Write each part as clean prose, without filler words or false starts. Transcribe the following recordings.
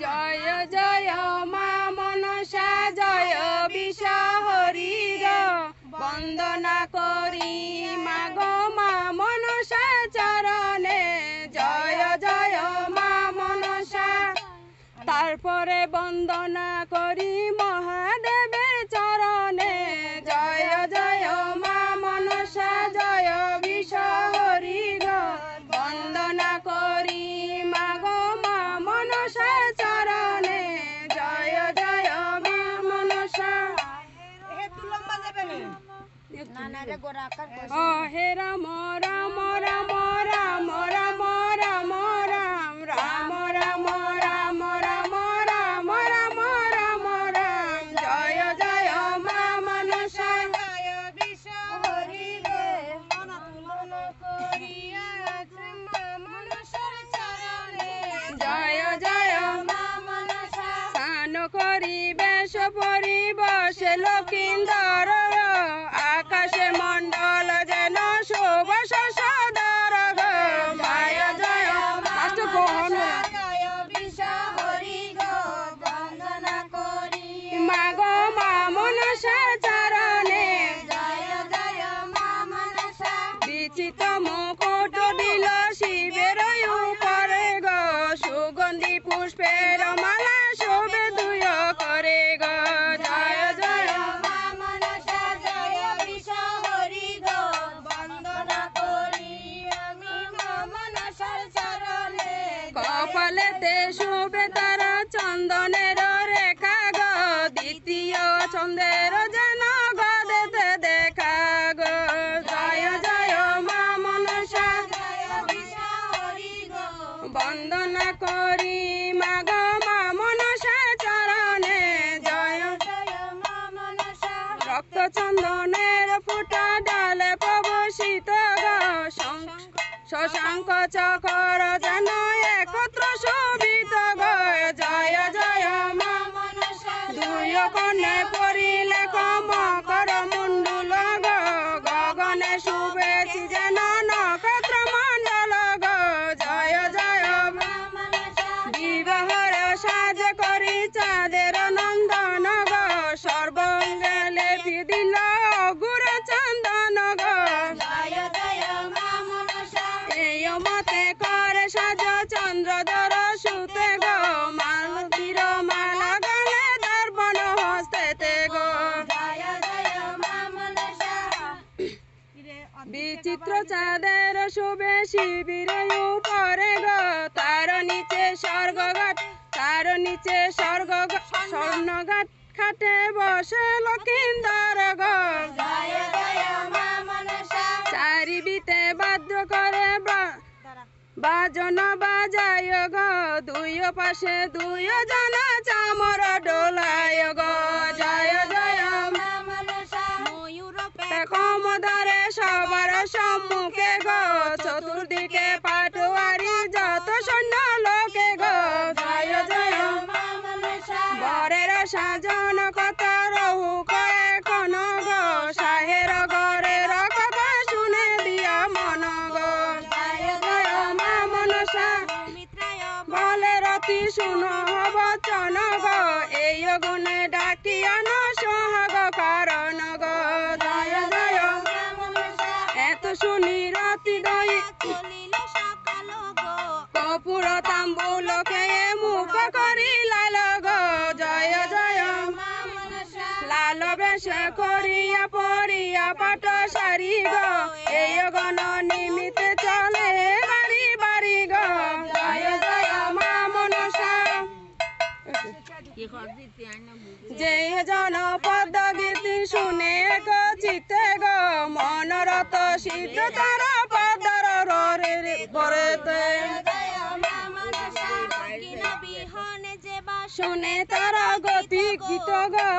জয় জয় মা মনসা জয় বিষ হরি গো বন্দনা করি মাগো মা মনসা চরণে জয় জয় মা মনসা। তারপরে বন্দনা করি মহাদেবের চরণে জয় জয় মা মনসা জয় বিষ হরি গো বন্দনা করি মাগো মা মনসা চরণে জয় জয় মা মনসা। ও হে রাম রাম রাম রাম রাম রাম রাম রাম রাম রাম রাম রাম রাম রাম রাম জয় জয় মা মনসা জয় বিষ হরি গো বন্দনা করিয়াছে মা মনসার চরণে জয় জয় মা মনসা। স্নান করি বেশ পরি বসে লক্ষিন্দর আকাশে মণ্ডল যেন সুবাস সদর গো জয় জয় জয় বিষ হরি গো বন্দনা করি মাগো মা মনসা চরণে জয় জয় মা মনসা। বিচিত্র মুকুট দিল শিবের উপরে গো সুগন্ধি পুষ্পের মালা শোভে দুয় করে গো জয় জয় মা মনসা জয় বিষ হরি গো বন্দনা করি আমি মা মনসার চরণে। কপালেতে শোভে তার চন্দনের রেখা গো দ্বিতীয় চন্দ্রের যেন গদেতে দেখা গো জয় জয় মা মনসা জয় বিষ হরি গো বন্দনা করি মাগো মা মনসার চরণে জয় জয় মা মনসা। রক্ত চন্দনের ফুটা ডালে প্রবসিত গো শশাঙ্ক চকর যেন একত্র শোভিত গো জয় জয় মা মনসা। দুই কর্ণে পরিলে মকর মুন্ডুল গো গগনে শুভেছি যেন নক্ষত্র মণ্ডল গো জয় জয় মা মনসা। বিবাহর সাজ করি চাঁদের নন্দন গো সর্বঙ্গে লেপি দিল অগুর চন্দন গো জয় জয় মা মনসা। এই মতে করে সাজ চন্দ্রধর সুতে গো মালতীর মালা গলে দর্পণ হস্তেতে গো জয় জয় মা মনসা। বিচিত্র চাঁদের শোভে শিবির উপরে গো তার নিচে স্বর্গঘাট তার নিচে স্বর্ণঘাট খাটে বসে লক্ষিন্দর গো জয় জয় মা মনসা। চারিবিতে বাদ্য করে বাজন বাজায় গো দুই পাশে দুই জন চামর ডোলায় গো জয় জয় মা মনসা। ময়ূর কমদারে সবার সম্মুখে গো চতুর্দিকে পাটোয়ারি যত সৈন্য লোকে গো জয় জয় মা মনসা। বরের সাজন কত রহু কয়ে কোন গো সাহের ঘরের কথা শুনে দিয়া মন গো জয় জয় মা মনসা। বলে রতি শুন বচন গো এই গুণে ডাকিয়া ন সোহাগ কারণ গো জয় জয় মা মনসা। এত শুনি রতি গই কপুর তাম্বুল খেয়ে মুখ করি লাল গো জয় জয় মা মনসা। লাল বেশ করিয়া পড়িয়া পাট সারি গো এই গণ নিমিতে চলে বাড়ি বাড়ি গো জয় জয় মা মনসা। যে জন পদ গীতি শুনে গো চিতে গো মনরত সিদ্ধ তার পদর পরেতে শুনে তার গতি গীত গো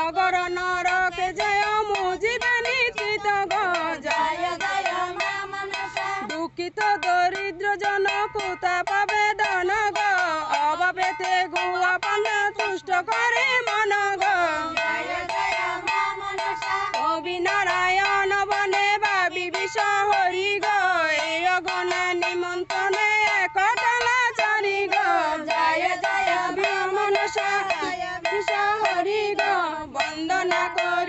অগর নরকে জয় মুজিবে নিশ্চিত গো জয় জয় মা মনসা। দুঃখিত দরিদ্র জন কুতা পাবে ধন গো অভাবেতে গুয়া পান তুষ্ট করে মন গো জয় জয় মা মনসা। কবি নারায়ণ বনে ভাবি বিষ হরি গো এই অগণ নিমন্ত্রণে একতলা চারি গো জয় জয় করে